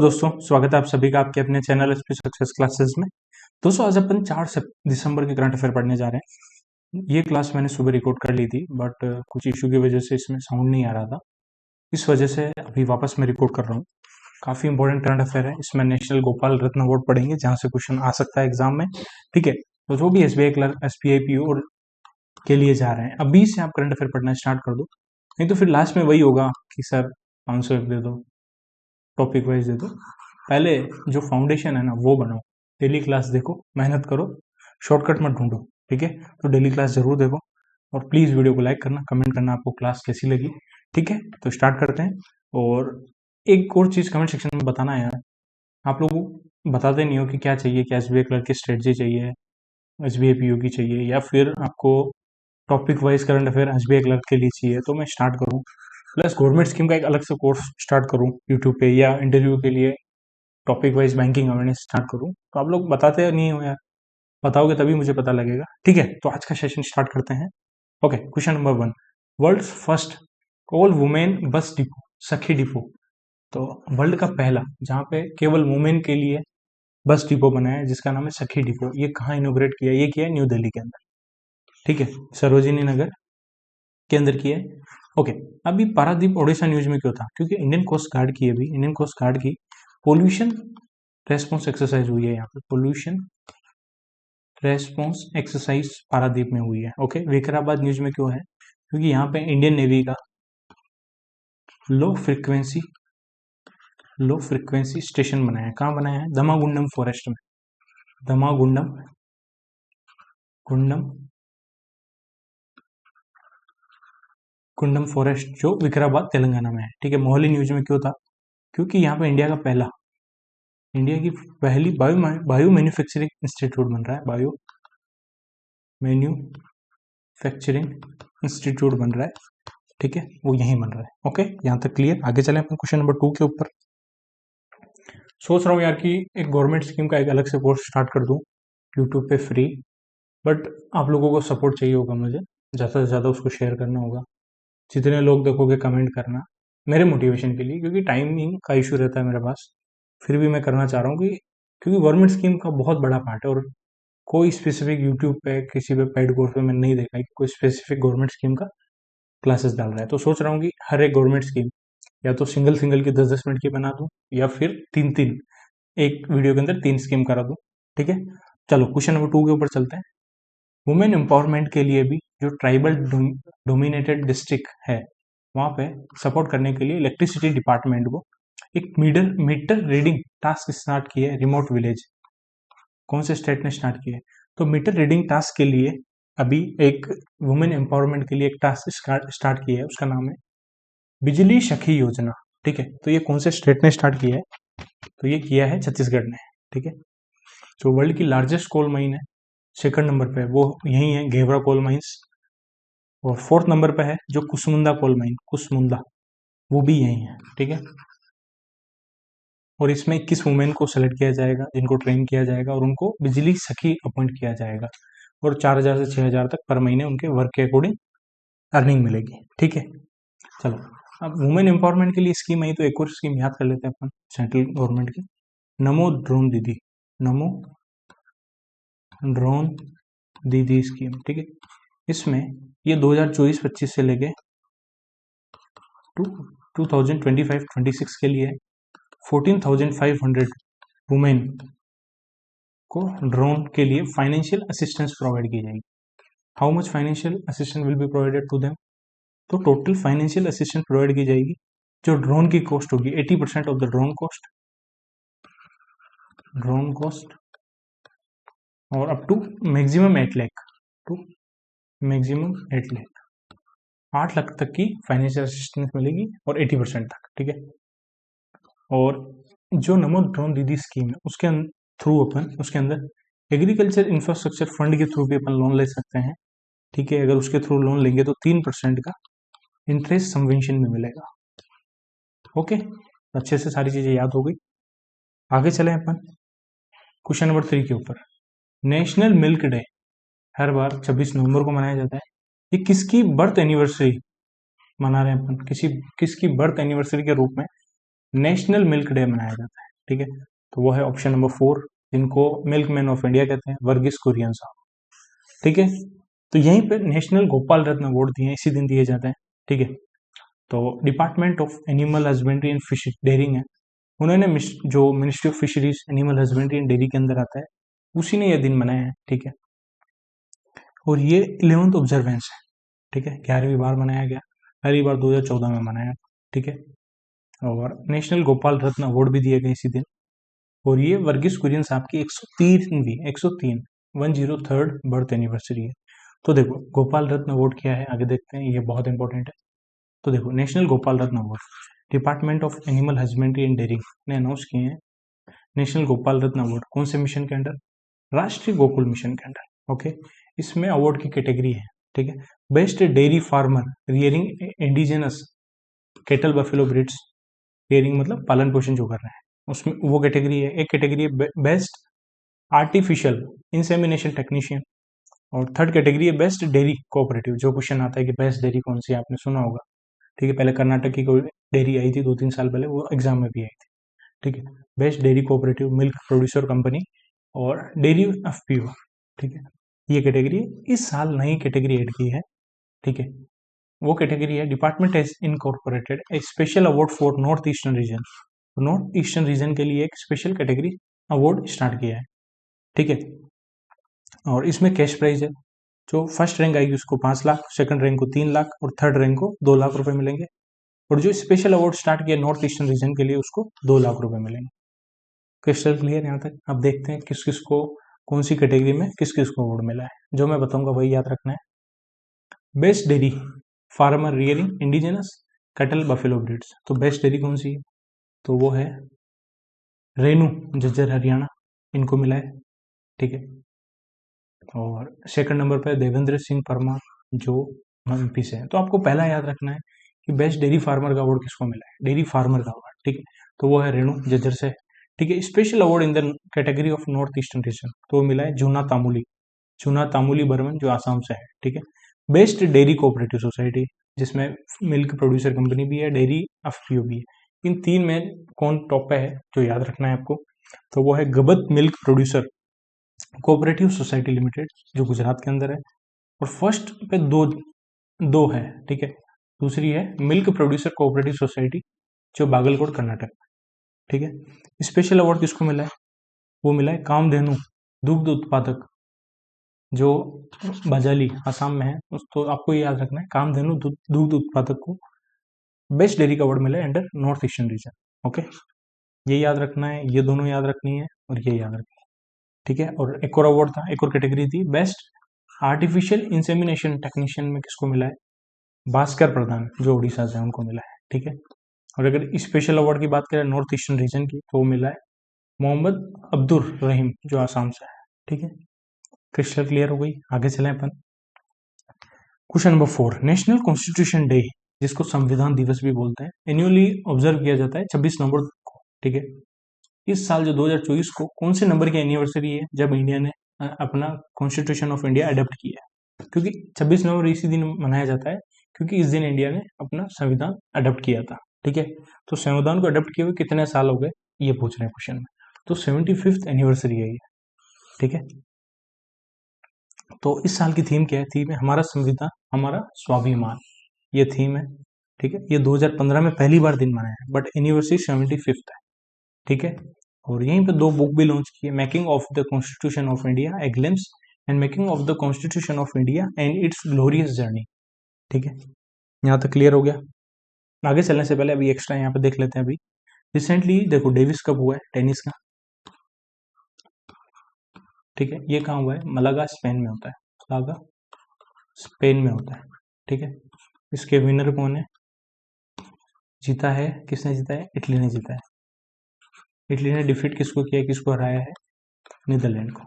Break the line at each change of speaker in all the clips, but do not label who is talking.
दोस्तों, स्वागत है आप सभी का आपके अपने चैनल एसपी सक्सेस क्लासेस में। दोस्तों, आज अपन 4 दिसंबर के करंट अफेयर पढ़ने जा रहे हैं। ये क्लास मैंने सुबह रिकॉर्ड कर ली थी, बट कुछ इशू की वजह से इसमें साउंड नहीं आ रहा था। इस वजह से अभी वापस मैं रिकॉर्ड कर रहा हूँ। काफ़ी इंपॉर्टेंट करंट अफेयर है। इसमें नेशनल गोपाल रत्न अवार्ड पढ़ेंगे, जहाँ से क्वेश्चन आ सकता है एग्जाम में। ठीक है, तो जो भी एसबीआई क्लर्क, एसबीआई पीओ और के लिए जा रहे हैं, अभी से आप करंट अफेयर पढ़ना स्टार्ट कर दो। नहीं तो फिर लास्ट में वही होगा कि सर 500 दे दो, टॉपिक वाइज दे दो। पहले जो फाउंडेशन है ना, वो बनाओ। डेली क्लास देखो, मेहनत करो, शॉर्टकट मत ढूंढो। ठीक है, तो डेली क्लास जरूर देखो और प्लीज़ वीडियो को लाइक करना, कमेंट करना आपको क्लास कैसी लगी। ठीक है, तो स्टार्ट करते हैं। और एक और चीज़ कमेंट सेक्शन में बताना है यार, आप लोग बताते नहीं हो कि क्या चाहिए, क्या एसबीआई क्लर्क की स्ट्रेटजी चाहिए, एसबीआई पीओ की चाहिए, या फिर आपको topic wise current affair SBI clerk के लिए चाहिए। तो मैं स्टार्ट करूँ, प्लस गवर्नमेंट स्कीम का एक अलग से कोर्स स्टार्ट करूँ यूट्यूब पे, या इंटरव्यू के लिए topic wise banking awareness start करूँ। तो आप लोग बताते नहीं हो यार, बताओगे तभी मुझे पता लगेगा। ठीक है, तो आज का सेशन स्टार्ट करते हैं। Okay, question number 1, world's first all women bus depot, Sakhi depot. तो वर्ल्ड का पहला जहाँ पे केवल वुमेन के लिए बस डिपो बना है, जिसका नाम है सखी डिपो, ये कहाँ इनोग्रेट किया? ये किया है न्यू दिल्ली के अंदर। ठीक है, सरोजिनी नगर के अंदर किया है। ओके, अभी पारादीप ओडिशा न्यूज में क्यों था? क्योंकि इंडियन कोस्ट गार्ड की, अभी इंडियन कोस्ट गार्ड की पोल्यूशन रेस्पॉन्स एक्सरसाइज हुई है यहाँ पे। पोल्यूशन रेस्पॉन्स एक्सरसाइज पारादीप में हुई है। ओके, विकाराबाद न्यूज में क्यों है? क्योंकि यहाँ पे इंडियन नेवी का लो फ्रिक्वेंसी स्टेशन बनाया है। कहाँ बनाया है? दमागुंडम फॉरेस्ट में। दमागुंडम गुंडम कुंडम फॉरेस्ट, जो विकाराबाद तेलंगाना में है। ठीक है, मोहाली न्यूज में क्यों था? क्योंकि यहाँ पे इंडिया की पहली बायो मैन्युफैक्चरिंग इंस्टीट्यूट बन रहा है। बायो मैन्युफैक्चरिंग इंस्टीट्यूट बन रहा है। ठीक है, वो यहीं बन रहा है। ओके, यहाँ तक क्लियर। आगे चलें अपन क्वेश्चन नंबर 2 के ऊपर। सोच रहा हूँ यार कि एक गवर्नमेंट स्कीम का एक अलग से कोर्स स्टार्ट कर दूँ यूट्यूब पे फ्री, बट आप लोगों को सपोर्ट चाहिए होगा, मुझे ज़्यादा से ज़्यादा उसको शेयर करना होगा। जितने लोग देखोगे कमेंट करना मेरे मोटिवेशन के लिए, क्योंकि टाइमिंग का इशू रहता है मेरे पास। फिर भी मैं करना चाह रहा हूँ कि क्योंकि गवर्नमेंट स्कीम का बहुत बड़ा पार्ट है, और कोई स्पेसिफिक यूट्यूब पे किसी पे पेड कोर्स पे मैंने नहीं देखा है कि कोई स्पेसिफिक गवर्नमेंट स्कीम का क्लासेस डाल रहा है। तो सोच रहा हूँ कि हर एक गवर्नमेंट स्कीम या तो सिंगल सिंगल की 10-10 मिनट की बना दूँ, या फिर 3-3 एक वीडियो के अंदर 3 स्कीम करा दूँ। ठीक है, चलो क्वेश्चन नंबर 2 के ऊपर चलते हैं। वुमेन एम्पावरमेंट के लिए भी जो ट्राइबल डोमिनेटेड डिस्ट्रिक्ट है, वहाँ पे सपोर्ट करने के लिए इलेक्ट्रिसिटी डिपार्टमेंट को एक मीटर रीडिंग टास्क स्टार्ट किया है रिमोट विलेज। कौन से स्टेट ने स्टार्ट किया है? तो मीटर रीडिंग टास्क के लिए अभी एक वुमेन एम्पावरमेंट के लिए एक टास्क स्टार्ट किया है, उसका नाम है बिजली सखी योजना। ठीक है, तो ये कौन से स्टेट ने स्टार्ट किया है? तो ये किया है छत्तीसगढ़ ने। ठीक है, जो वर्ल्ड की लार्जेस्ट कोल माइन है, सेकंड नंबर पे वो यही है, घेवरा कोल माइंस। और फोर्थ नंबर पे है जो कुसमुंदा कोल माइन, कुसमुंदा, वो भी यही है। ठीक है, और इसमें 21 वुमेन को सेलेक्ट किया जाएगा, जिनको ट्रेन किया जाएगा, और उनको बिजली सखी अपॉइंट किया जाएगा, और 4,000 से 6,000 तक पर महीने उनके वर्क के अकॉर्डिंग अर्निंग मिलेगी। ठीक है, चलो अब वुमेन एम्पावरमेंट के लिए स्कीम आई, तो एक और स्कीम याद कर लेते हैं अपन सेंट्रल गवर्नमेंट की, नमो ड्रोन दीदी, नमो ड्रोन दीदी स्कीम। ठीक है, इसमें ये 2024-25 से लेके 2025-26 के लिए 14,500 वुमेन को ड्रोन के लिए फाइनेंशियल असिस्टेंस प्रोवाइड की जाएगी। How much financial assistance will be provided to them? तो टोटल फाइनेंशियल असिस्टेंस प्रोवाइड की जाएगी, जो ड्रोन की कॉस्ट होगी 80% ऑफ द ड्रोन कॉस्ट, और up to maximum 8 lakh, to maximum 8 lakh, 8 lakh तक की फाइनेंशियल असिस्टेंस मिलेगी, और 80% तक। ठीक है, और जो नमो ड्रोन दीदी स्कीम है, उसके थ्रू अपन उसके अंदर एग्रीकल्चर इंफ्रास्ट्रक्चर फंड के थ्रू भी अपन लोन ले सकते हैं। ठीक है, अगर उसके थ्रू लोन लेंगे तो 3% का इंटरेस्ट सबवेंशन में मिलेगा। ओके, अच्छे से सारी चीजें याद हो गई। आगे चले अपन क्वेश्चन नंबर 3 के ऊपर। नेशनल मिल्क डे हर बार 26 नवंबर को मनाया जाता है। ये किसकी बर्थ एनिवर्सरी मना रहे हैं अपन? किसकी बर्थ एनिवर्सरी के रूप में नेशनल मिल्क डे मनाया जाता है? ठीक है, तो वो है ऑप्शन नंबर 4, जिनको मिल्कमैन ऑफ इंडिया कहते हैं, वर्गीस कुरियन साहब। ठीक है, तो यहीं पे नेशनल गोपाल रत्न अवार्ड दिए इसी दिन दिए जाते हैं। ठीक है, तो department of animal husbandry and fish dairying है, उन्होंने जो ministry of fisheries animal husbandry and dairy के अंदर आता है, उसी ने यह दिन मनाया है। ठीक है, और ये 11th ऑब्जर्वेंस है। ठीक है, 11वीं बार मनाया गया, पहली बार 2014 में मनाया। ठीक है, और नेशनल गोपाल रत्न अवार्ड भी दिए गए इसी दिन, और ये वर्गीस कुरियन साहब की 103 बर्थ एनिवर्सरी है। तो देखो गोपाल रत्न अवार्ड क्या है, आगे देखते हैं, ये बहुत इंपॉर्टेंट है। तो देखो national Gopal Ratna award department of animal husbandry and dairying ने अनाउंस किए हैं। नेशनल गोपाल रत्न अवार्ड कौन से मिशन के अंडर, राष्ट्रीय गोकुल मिशन के अंडर। ओके, इसमें अवार्ड की कैटेगरी है। ठीक है, best dairy farmer rearing indigenous kettle buffalo breeds, rearing मतलब पालन पोषण जो कर रहे हैं, उसमें वो कैटेगरी है। एक कैटेगरी है बेस्ट आर्टिफिशियल इंसेमिनेशन टेक्नीशियन, और थर्ड कैटेगरी है बेस्ट डेयरी कोऑपरेटिव। जो क्वेश्चन आता है कि बेस्ट डेयरी कौन सी है, आपने सुना होगा। ठीक है, पहले कर्नाटक की कोई डेयरी आई थी 2-3 साल पहले, वो एग्जाम में भी आई थी। ठीक है, best dairy cooperative milk producer company और डेयरी एफपीओ। ठीक है, ये कैटेगरी इस साल नई कैटेगरी ऐड की है। ठीक है, वो कैटेगरी है department has incorporated A special award for north eastern region. North eastern region के लिए एक स्पेशल कैटेगरी अवार्ड स्टार्ट किया है। ठीक है, और इसमें कैश प्राइज है, जो फर्स्ट रैंक आएगी उसको 5 लाख, सेकंड रैंक को 3 लाख और थर्ड रैंक को 2 लाख रुपए मिलेंगे। और जो स्पेशल अवार्ड स्टार्ट किया नॉर्थ ईस्टर्न रीजन के लिए, उसको 2 लाख रुपए मिलेंगे। क्रिस्टल क्लियर यहाँ तक? अब देखते हैं किस किस को कौन सी कैटेगरी में किस किस को अवार्ड मिला है। जो मैं बताऊंगा वही याद रखना है। Best dairy farmer rearing indigenous cattle buffalo breeds, तो बेस्ट डेयरी कौन सी है, तो वो है रेनू झज्जर हरियाणा, इनको मिला है। ठीक है, और सेकंड नंबर पर देवेंद्र सिंह परमार जो एमपी से है। तो आपको पहला याद रखना है कि बेस्ट डेयरी फार्मर का अवार्ड किसको मिला है, डेयरी फार्मर का अवार्ड। ठीक है, तो वो है रेणु झज्जर से। ठीक है, special award in the category of north eastern region, तो वो मिला है जूना तामुली बर्मन जो आसाम से है। ठीक है, बेस्ट डेयरी कोऑपरेटिव सोसाइटी, जिसमें मिल्क प्रोड्यूसर कंपनी भी है, डेयरी एफपीओ भी है। इन तीन में कौन टॉप पे है जो याद रखना है आपको, तो वो है गबत milk producer cooperative society limited जो गुजरात के अंदर है, और फर्स्ट पे दो है। ठीक है, दूसरी है मिल्क प्रोड्यूसर कोऑपरेटिव सोसाइटी जो बागलकोट कर्नाटक। ठीक है, स्पेशल अवार्ड किसको मिला है, वो मिला है कामधेनु दुग्ध उत्पादक जो बजाली आसाम में है। तो आपको ये याद रखना है कामधेनु दुग्ध उत्पादक को बेस्ट डेयरी का अवार्ड मिला है under north eastern region. Okay, ये याद रखना है, ये दोनों याद रखनी है और ये याद रखनी है। ठीक है, और एक और अवार्ड था, एक और कैटेगरी थी बेस्ट आर्टिफिशियल इंसेमिनेशन टेक्नीशियन में किसको मिला है, भास्कर प्रधान जो उड़ीसा से, उनको मिला है। ठीक है, और अगर स्पेशल अवार्ड की बात करें नॉर्थ ईस्टर्न रीजन की, तो वो मिला है मोहम्मद अब्दुल रहीम जो आसाम से है। ठीक है, क्रिस्टल क्लियर हो गई। आगे चलें अपन। Question number 4, national constitution day जिसको संविधान दिवस भी बोलते हैं, एनुअली ऑब्जर्व किया जाता है 26 नवंबर को। ठीक है, इस साल जो 2024 को कौन से नंबर की एनिवर्सरी है जब इंडिया ने अपना कॉन्स्टिट्यूशन ऑफ इंडिया अडॉप्ट किया है, क्योंकि 26 नवंबर इसी दिन मनाया जाता है क्योंकि इस दिन इंडिया ने अपना संविधान अडॉप्ट किया था। ठीक है, तो संविधान को अडॉप्ट किए हुए कितने साल हो गए, ये पूछ रहे हैं क्वेश्चन में। तो 75th एनिवर्सरी है ये। ठीक है, तो इस साल की थीम क्या है, थीम है हमारा संविधान हमारा स्वाभिमान, ये थीम है। ठीक है, ये 2015 में पहली बार दिन मनाया है, बट एनिवर्सरी 75th है। ठीक है, और यहीं पे 2 बुक भी लॉन्च की है, making of the constitution of India a glimpse and making of the constitution of India and it's glorious journey. ठीक है, यहाँ तक क्लियर हो गया। आगे चलने से पहले अभी एक्स्ट्रा यहाँ पे देख लेते हैं। अभी रिसेंटली देखो डेविस कप हुआ है टेनिस का। ठीक है, ये कहाँ हुआ है, मलागा स्पेन में होता है, मलागा स्पेन में होता है। ठीक है, इसके विनर कौन है, जीता है, किसने जीता है, इटली ने जीता है। इटली ने डिफीट किसको किया, किसको हराया है, नीदरलैंड को।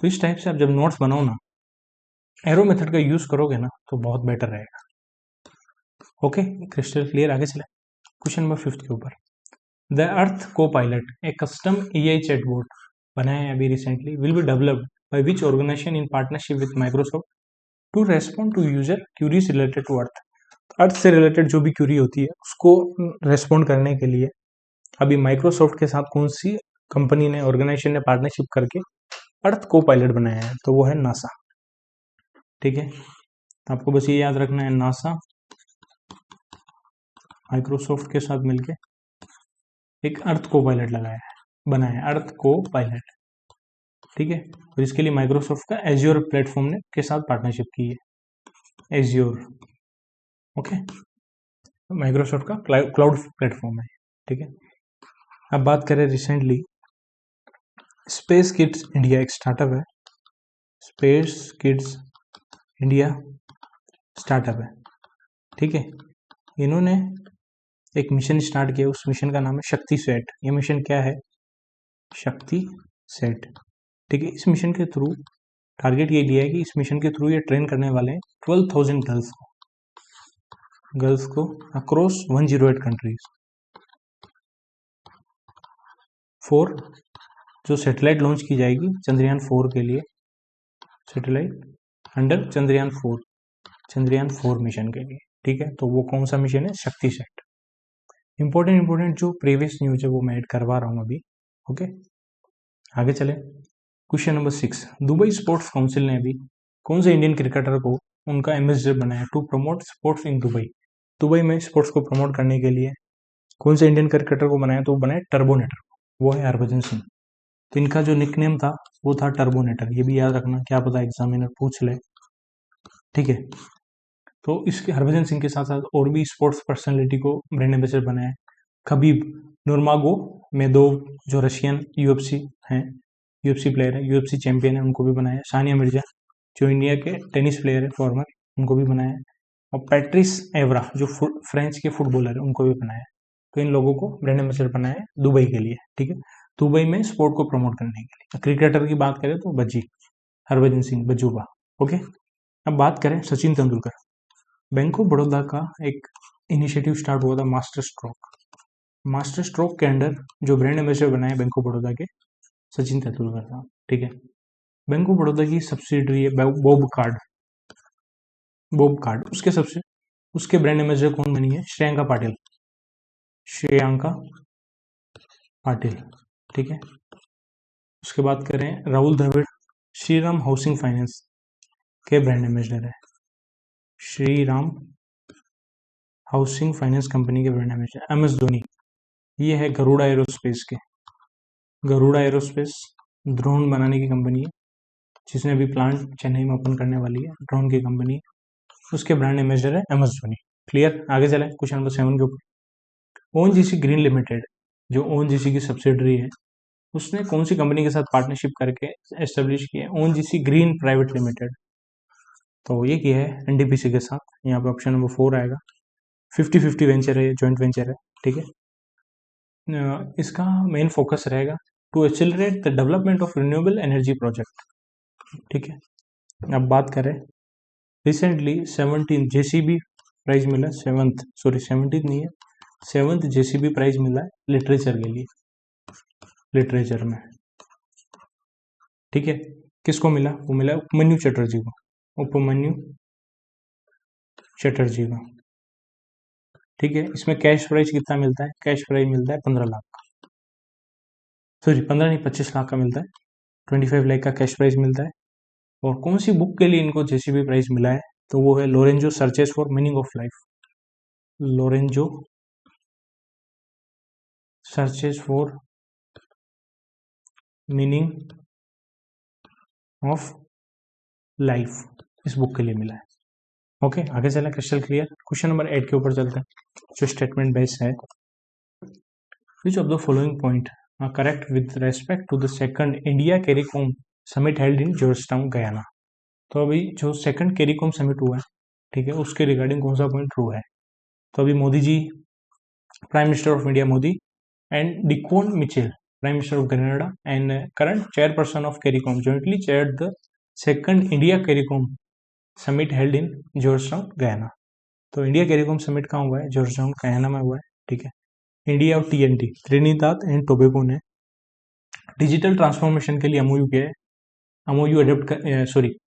तो इस टाइप से आप जब नोट्स बनाओ ना, एरो मेथड का यूज करोगे ना तो बहुत बेटर रहेगा। Okay, crystal clear. आगे चले क्वेश्चन नंबर 5 के ऊपर। द अर्थ को pilot a custom AI chatbot बनाया है अभी recently, will be developed by which organization in partnership with Microsoft to respond to user queries related to earth. Earth से related जो भी क्यूरी होती है उसको रेस्पॉन्ड करने के लिए अभी माइक्रोसॉफ्ट के साथ कौन सी कंपनी ने, ऑर्गेनाइजेशन ने पार्टनरशिप करके अर्थ को पायलट बनाया है, तो वो है नासा। ठीक है, आपको बस ये याद रखना है, नासा माइक्रोसॉफ्ट के साथ मिलके एक अर्थ को पायलट लगाया है, बनाया है अर्थ को पायलट। ठीक है, और इसके लिए माइक्रोसॉफ्ट का एज्योर प्लेटफॉर्म ने के साथ पार्टनरशिप की है, एज्योर। ओके, माइक्रोसॉफ्ट का क्लाउड प्लेटफॉर्म है। ठीक है, अब बात करें रिसेंटली स्पेस किड्स इंडिया, एक स्टार्टअप है, स्पेस किड्स इंडिया स्टार्टअप है। ठीक है, इन्होंने एक मिशन स्टार्ट किया, उस मिशन का नाम है शक्ति सेट। ये मिशन क्या है? शक्ति सेट। ठीक है, इस मिशन के थ्रू टारगेट ये लिया है कि इस मिशन के थ्रू ये ट्रेन करने वाले हैं 12,000 गर्ल्स को अक्रॉस 108 कंट्रीज फॉर जो सैटेलाइट लॉन्च की जाएगी चंद्रयान 4 के लिए, सैटेलाइट अंडर चंद्रयान 4 मिशन के लिए। ठीक है, तो वो कौन सा मिशन है? शक्ति सेट। इंपॉर्टेंट जो प्रीवियस न्यूज है वो मैं ऐड करवा रहा हूँ अभी। ओके, आगे चले। Question number 6, Dubai sports council ने अभी कौन से इंडियन क्रिकेटर को उनका एम्बेसडर बनाया to promote sports in Dubai? Dubai में स्पोर्ट्स को प्रमोट करने के लिए कौन से इंडियन क्रिकेटर को बनाया? तो वो बनाया टर्बोनेटर, वो है हरभजन सिंह। तो इनका जो निकनेम था वो था टर्बोनेटर, ये भी याद रखना, क्या पता एग्जामिनर पूछ ले। ठीक है, तो इसके हरभजन सिंह के साथ साथ और भी स्पोर्ट्स पर्सनैलिटी को ब्रांड एम्बेसडर बनाया है। खबीब नूरमागोमेदोव जो रशियन यूएफसी हैं, यूएफसी प्लेयर है, यूएफसी चैंपियन है, उनको भी बनाया है। सानिया मिर्जा जो इंडिया के टेनिस प्लेयर है फॉर्मर, उनको भी बनाया है। और पैट्रिस एवरा जो फ्रेंच के फुटबॉलर है, उनको भी बनाया है। तो इन लोगों को ब्रांड एम्बेसडर बनाया है दुबई के लिए। ठीक है, दुबई में स्पोर्ट को प्रमोट करने के लिए। क्रिकेटर की बात करें तो बज्जी, हरभजन सिंह बजूबा। ओके, अब बात करें सचिन तेंदुलकर। बैंक ऑफ बड़ौदा का एक इनिशिएटिव स्टार्ट हुआ था मास्टर स्ट्रोक। मास्टर स्ट्रोक के अंडर जो ब्रांड एम्बेसडर बनाए बैंक ऑफ बड़ौदा के, सचिन तेंदुलकर था। ठीक है, बैंक ऑफ बड़ौदा की सब्सिडरी है बॉब कार्ड, उसके ब्रांड एम्बेसडर कौन बनी है? श्रेयांका पाटिल। ठीक है, उसके बाद करें राहुल द्रविड़, श्रीराम हाउसिंग फाइनेंस के ब्रांड एम्बेसडर है, श्रीराम हाउसिंग फाइनेंस कंपनी के brand ambassador. M S Dhoni, ये है गरुड़ा एरोस्पेस ड्रोन बनाने की कंपनी है, जिसने अभी प्लांट चेन्नई में ओपन करने वाली है, ड्रोन की कंपनी, उसके ब्रांड एम्बेसडर है एम एस धोनी। क्लियर, आगे चले क्वेश्चन नंबर 7 के ऊपर। ओएनजीसी ग्रीन लिमिटेड जो ओएनजीसी की सब्सिडरी है, उसने कौन सी कंपनी के साथ पार्टनरशिप करके एस्टेब्लिश किया है? ONGC green private limited. तो ये किया है एनडीपीसी के साथ। यहाँ पे ऑप्शन नंबर 4 आएगा। 50-50 वेंचर है, जॉइंट वेंचर है। ठीक है, इसका मेन फोकस रहेगा to accelerate the development of renewable energy project. ठीक है, अब बात करें रिसेंटली 17 जेसीबी प्राइज मिला, 17th नहीं है, 7th जेसीबी प्राइज मिला है लिटरेचर के लिए, लिटरेचर में। ठीक है, किसको मिला? वो मिला उपमन्यु चटर्जी को, ठीक है, इसमें कैश प्राइज कितना मिलता है? कैश प्राइज मिलता है 15 लाख का, सॉरी 15 नहीं 25 लाख का मिलता है, 25 लाख का कैश प्राइज मिलता है। और कौन सी बुक के लिए इनको जेसीबी प्राइज मिला है? तो वो है Lorenzo searches for meaning of life, Lorenzo searches for meaning of life, इस बुक के लिए मिला है। ओके, आगे चला, क्रिस्टल क्लियर। क्वेश्चन नंबर 8 के ऊपर चलते हैं, जो स्टेटमेंट बेस्ड है। Which of the following point are correct with respect to the second India CARICOM summit held in Georgetown Guyana? तो अभी जो सेकंड कैरिकॉम समिट हुआ है, ठीक है, उसके रिगार्डिंग कौन सा पॉइंट ट्रू है? तो अभी Modi ji, prime minister of India Modi and Dickon Mitchell, prime minister of Canada and current chairperson of CARICOM, jointly chaired the second India CARICOM summit held in Georgetown Guyana. तो इंडिया कैरिकॉम समिट कहाँ हुआ है? Georgetown Guyana में हुआ है। ठीक है, India और टीएनटी ट्रिनिदाद एंड टोबैगो ने डिजिटल ट्रांसफॉर्मेशन के लिए एमओयू किया है, एमओयू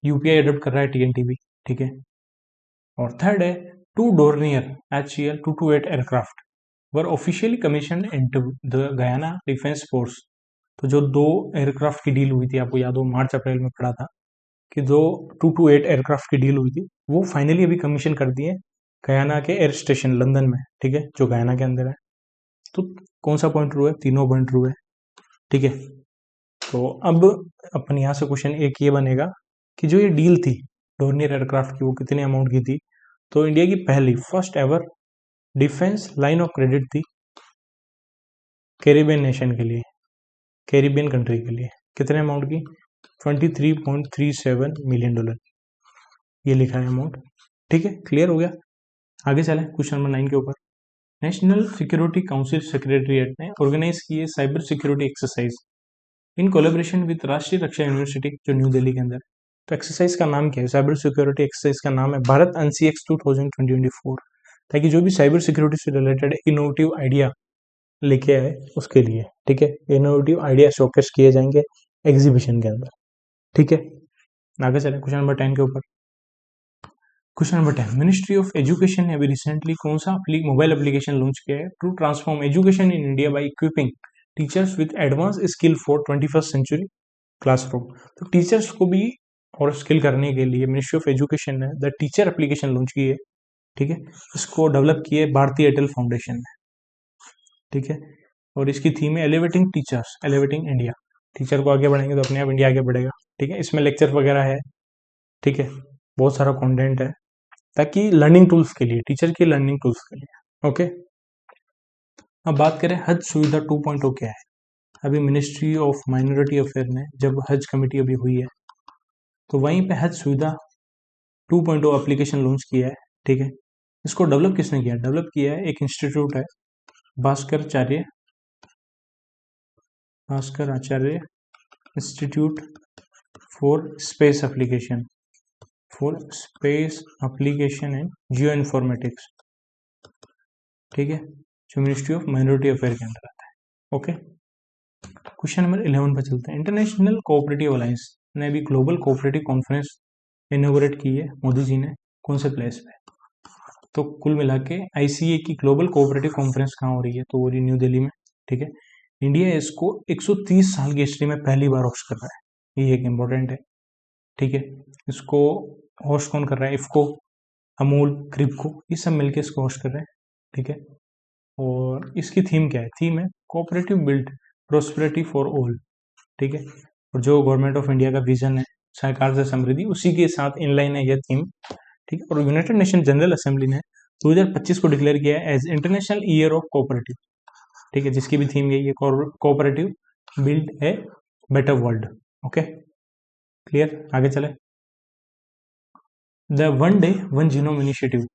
यूपीआई अडोप्ट कर रहा है टीएनटी भी। ठीक है, और थर्ड है two Dornier HCL 228 aircraft were officially commission into the Guyana defence force. तो जो 2 एयरक्राफ्ट की डील हुई थी, आपको याद हो मार्च अप्रैल में पढ़ा था कि जो 228 एयरक्राफ्ट की डील हुई थी, वो फाइनली अभी कमीशन कर दिए गयाना के एयर स्टेशन लंदन में, ठीक है, जो गयाना के अंदर है। तो कौन सा पॉइंट ट्रू है? तीनों पॉइंट ट्रू है, ठीक है। तो अब अपन यहाँ से क्वेश्चन एक ये बनेगा कि जो ये डील थी डोर्नियर एयरक्राफ्ट की, वो कितने अमाउंट की थी? तो इंडिया की पहली first ever defence line of credit थी कैरिबियन नेशन के लिए, कैरिबियन कंट्री के लिए। कितने अमाउंट की? $23.37 मिलियन, ये लिखा है अमाउंट, ठीक है। क्लियर हो गया? आगे चलें क्वेश्चन नंबर 9 के ऊपर। नेशनल सिक्योरिटी काउंसिल सेक्रेटरीट ने ऑर्गेनाइज की है cyber security exercise in collaboration with राष्ट्रीय रक्षा यूनिवर्सिटी, जो न्यू दिल्ली के अंदर है। तो एक्सरसाइज का नाम क्या है? साइबर सिक्योरिटी एक्सरसाइज का नाम है भारत NCX 2024, ताकि जो भी साइबर सिक्योरिटी से रिलेटेड इनोवेटिव आइडिया लेके आए उसके लिए, ठीक है। इनोवेटिव आइडिया शोकेस किए जाएंगे एग्जीबिशन के अंदर, ठीक है। आगे चले क्वेश्चन नंबर 10 के ऊपर। Question number 10, ministry of education ने अभी रिसेंटली कौन सा मोबाइल एप्लीकेशन लॉन्च किया है to transform education in India by equipping teachers with advance skill for 21st century classroom. तो टीचर्स को भी और स्किल करने के लिए मिनिस्ट्री ऑफ एजुकेशन ने द टीचर एप्लीकेशन लॉन्च की है, ठीक है। इसको डेवलप किया है भारतीय एयरटेल फाउंडेशन ने, ठीक है। और इसकी थीम है elevating teachers, elevating India. Teacher को आगे बढ़ेंगे तो अपने आप इंडिया आगे बढ़ेगा, ठीक है। इसमें लेक्चर वगैरह है, ठीक है, बहुत सारा कंटेंट है, ताकि लर्निंग टूल्स के लिए, टीचर की लर्निंग टूल्स के लिए, ओके। अब बात करें हज सुविधा 2.0 क्या है। अभी मिनिस्ट्री ऑफ माइनॉरिटी अफेयर ने जब हज कमेटी अभी हुई है, तो वहीं पे हज सुविधा 2.0 एप्लीकेशन लॉन्च किया है, ठीक है। इसको डेवलप किसने किया? डेवलप किया है एक इंस्टीट्यूट है, Bhaskar Acharya institute for space application and geo informatics, ठीक है, जो मिनिस्ट्री ऑफ माइनॉरिटी अफेयर के अंदर आता है, ओके। क्वेश्चन नंबर 11 पर चलते हैं। इंटरनेशनल कोऑपरेटिव अलायंस ने अभी ग्लोबल कोऑपरेटिव कॉन्फ्रेंस इनोग्रेट की है मोदी जी ने, कौन से प्लेस पे? तो कुल मिला के ICA की ग्लोबल कोऑपरेटिव कॉन्फ्रेंस कहाँ हो रही है? तो हो रही न्यू दिल्ली में, ठीक है। इंडिया इसको 130 साल की हिस्ट्री में पहली बार होस्ट कर रहा है, ये एक इम्पोर्टेंट है, ठीक है। इसको होस्ट कौन कर रहा है? इफ्को, अमूल, क्रिप्को, ये सब मिलके इसको होस्ट कर रहे हैं, ठीक है। और इसकी थीम क्या है? थीम है cooperative build prosperity for all, ठीक है। और जो गवर्नमेंट ऑफ इंडिया का विजन है सहकार से समृद्धि, उसी के साथ इनलाइन है यह थीम, ठीक है। और यूनाइटेड नेशन जनरल असेंबली ने 2025 को डिक्लेयर किया है as international year of cooperative, ठीक है, जिसकी भी थीम यही है cooperative build a better world, okay. Clear? आगे चले। The one day one genome initiative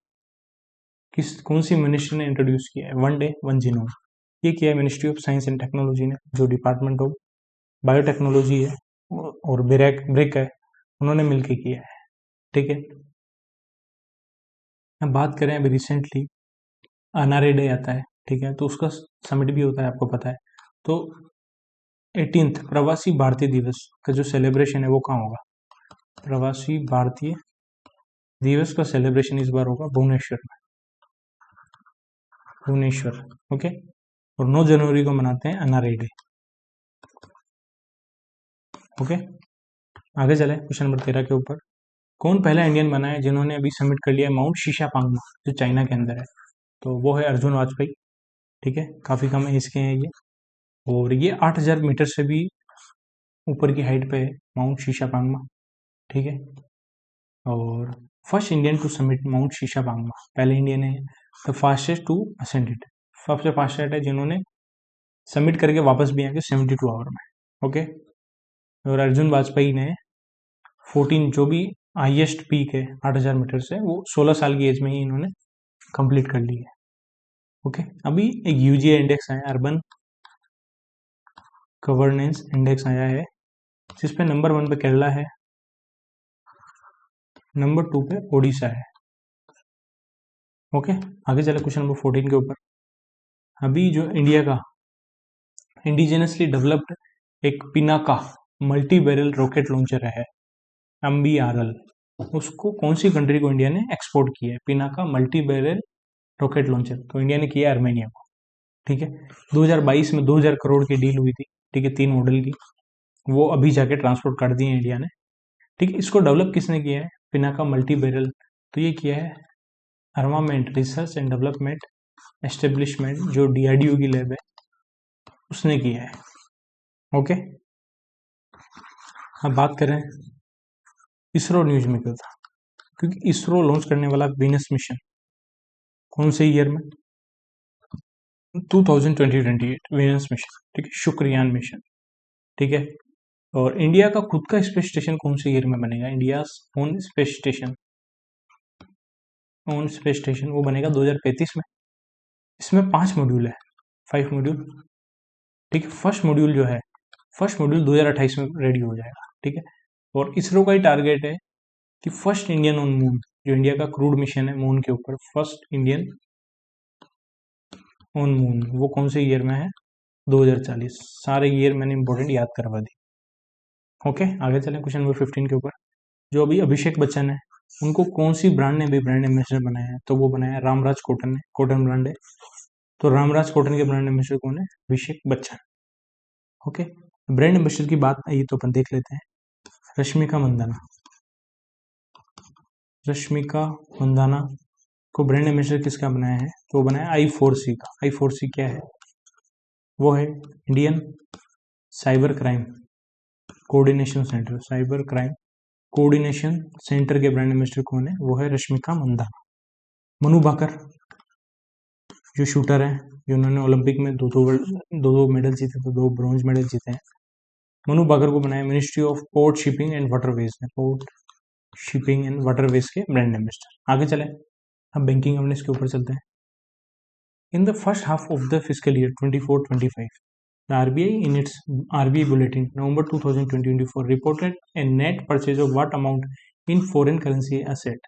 कौन सी मिनिस्ट्री ने इंट्रोड्यूस किया है? वन डे वन जीनोम, ये किया है ministry of science and technology ने, जो डिपार्टमेंट ऑफ बायोटेक्नोलॉजी है और ब्रेक है, उन्होंने मिलकर किया है, ठीक है। अब बात करें अभी रिसेंटली अनारे डे आता है, ठीक है, तो उसका समिट भी होता है, आपको पता है। तो 18th प्रवासी भारतीय दिवस का जो सेलिब्रेशन है वो कहाँ होगा? प्रवासी भारतीय दिवस का सेलिब्रेशन इस बार होगा भुवनेश्वर में, भुवनेश्वर, ओके। और 9 जनवरी को मनाते हैं अनारे डे, ओके। आगे चले क्वेश्चन नंबर 13 के ऊपर। कौन पहला इंडियन बना है जिन्होंने अभी सबमिट कर लिया है माउंट शीशा पांगमा, जो चाइना के अंदर है? तो वो है अर्जुन वाजपेयी, ठीक है। काफ़ी कम एज के हैं ये, और ये 8000 मीटर से भी ऊपर की हाइट पे है माउंट शीशा पांगमा, ठीक है। और first Indian to submit mount Shishapangma, पहले इंडियन है। The fastest to ascend it, सबसे फास्टेस्ट है जिन्होंने सबमिट करके वापस भी आए 72 आवर में, ओके। और अर्जुन वाजपेयी ने 14, जो भी हाइएस्ट पीक है 8000 मीटर से, वो 16 साल की एज में ही इन्होंने कंप्लीट कर ली है, ओके। अभी एक UGI इंडेक्स आया, अर्बन गवर्नेंस इंडेक्स आया है, जिसपे नंबर 1 पे केरला है, नंबर 2 पे ओडिशा है, ओके। आगे चले क्वेश्चन नंबर 14 के ऊपर। अभी जो इंडिया का इंडिजिनसली डेवलप्ड एक Pinaka multi barrel rocket launcher है MBRL, उसको कौन सी कंट्री को इंडिया ने एक्सपोर्ट किया है? Pinaka multi barrel rocket launcher, तो इंडिया ने किया है आर्मेनिया को, ठीक है। 2022 में 2000 करोड़ की डील हुई थी, ठीक है, 3 मॉडल की, वो अभी जाके ट्रांसपोर्ट कर दिए इंडिया ने, ठीक है। इसको डेवलप किसने किया है? पिनाका मल्टी बैरल, तो ये किया है armament research and development establishment, जो डीआरडीओ की लैब है, उसने किया है। ओके, अब बात करें इसरो न्यूज में क्यों था, क्योंकि इसरो लॉन्च करने वाला वीनस मिशन कौन से ईयर में? 2028 वीनस मिशन, ठीक है, शुक्रयान मिशन, ठीक है। और इंडिया का खुद का स्पेस स्टेशन कौन से ईयर में बनेगा? इंडिया ओन स्पेस स्टेशन, वो बनेगा 2035 में। इसमें 5 मॉड्यूल है, 5 मॉड्यूल, ठीक है। फर्स्ट मॉड्यूल 2028 में रेडी हो जाएगा, ठीक है। और इसरो का ही टारगेट है कि फर्स्ट इंडियन ऑन मून, जो इंडिया का क्रूड मिशन है मून के ऊपर, फर्स्ट इंडियन ऑन मून, वो कौन से ईयर में है? 2040। सारे ईयर मैंने इंपॉर्टेंट याद करवा दी। ओके, आगे चलें क्वेश्चन नंबर 15 के ऊपर। जो अभी अभिषेक बच्चन है, उनको कौन सी ब्रांड ने भी ब्रांड एम्बेसडर बनाया है? तो वो बनाया है रामराज कॉटन ने, कॉटन ब्रांड है, तो रामराज कॉटन के ब्रांड एम्बेसडर कौन है? Abhishek Bachchan. Okay, brand ambassador की बात आई तो अपन देख लेते हैं। रश्मिका मंदाना को ब्रांड एम्बेसडर किसका बनाया है? तो वो बनाया I4C का। I4C क्या है? वो है Indian cyber crime coordination centre. Cyber crime coordination centre के ब्रांड एम्बेसडर कौन है? वो है रश्मिका मंदाना। मनु भाकर जो शूटर है, जिन्होंने ओलंपिक में दो मेडल जीते, तो 2 ब्रॉन्ज मेडल जीते हैं, मनु भाकर को बनाया ministry of port shipping and waterways ने, पोर्ट शिपिंग एंड वाटरवेज के ब्रांड एम्बेसडर। आगे चले, हम बैंकिंग अवेयरनेस के ऊपर चलते हैं। In the first half of the physical year 24-25, the RBI in its RBI bulletin November 2024 reported a net purchase of what amount in foreign currency asset।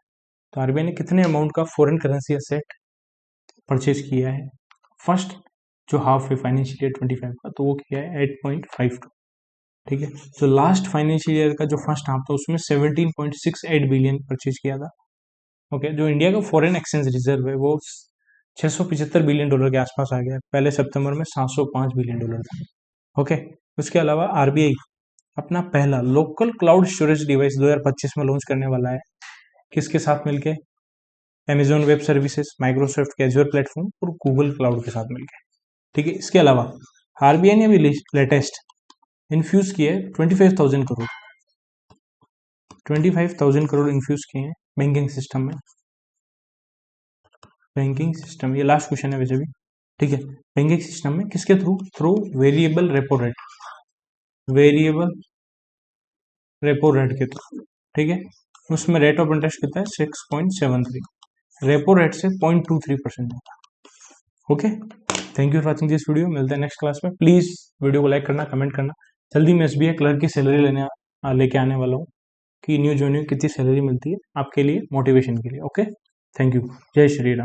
तो RBI ने कितने अमाउंट का फॉरेन करेंसी एसेट परचेज किया है first जो half है financial year 25 का? तो वो किया है 8.52, ठीक है। जो लास्ट फाइनेंशियल ईयर का जो फर्स्ट हाफ था, उसमें 17.68 बिलियन परचेज किया था। ओके, जो इंडिया का फॉरेन एक्सचेंज रिजर्व है, वो 675 बिलियन डॉलर के आसपास आ गया। पहले सितंबर में 705 बिलियन डॉलर था। ओके, उसके अलावा आरबीआई अपना पहला लोकल क्लाउड स्टोरेज डिवाइस 2025 में लॉन्च करने वाला है। किसके साथ मिलके? अमेजॉन वेब सर्विसेज, माइक्रोसॉफ्ट के एज़्योर प्लेटफॉर्म और गूगल क्लाउड के साथ मिलके, ठीक है। इसके अलावा आरबीआई ने भी लेटेस्ट इन्फ्यूज किए 25,000 करोड़ इन्फ्यूज किए हैं बैंकिंग सिस्टम में। बैंकिंग सिस्टम, ये लास्ट क्वेश्चन है वैसे भी, ठीक है। बैंकिंग सिस्टम में किसके थ्रू वेरिएबल रेपो रेट के थ्रू, ठीक है। उसमें रेट ऑफ इंटरेस्ट कितना है? 6.73, रेपो रेट से 0.23% होता है। Okay, thank you for watching this video. मिलते हैं नेक्स्ट क्लास में। प्लीज वीडियो को लाइक करना, कमेंट करना। जल्दी मैं एसबीआई क्लर्क की सैलरी लेके आने वाला हूँ कि न्यू ज्वाइनिंग कितनी सैलरी मिलती है आपके लिए, मोटिवेशन के लिए। Okay, thank you. जय श्री राम।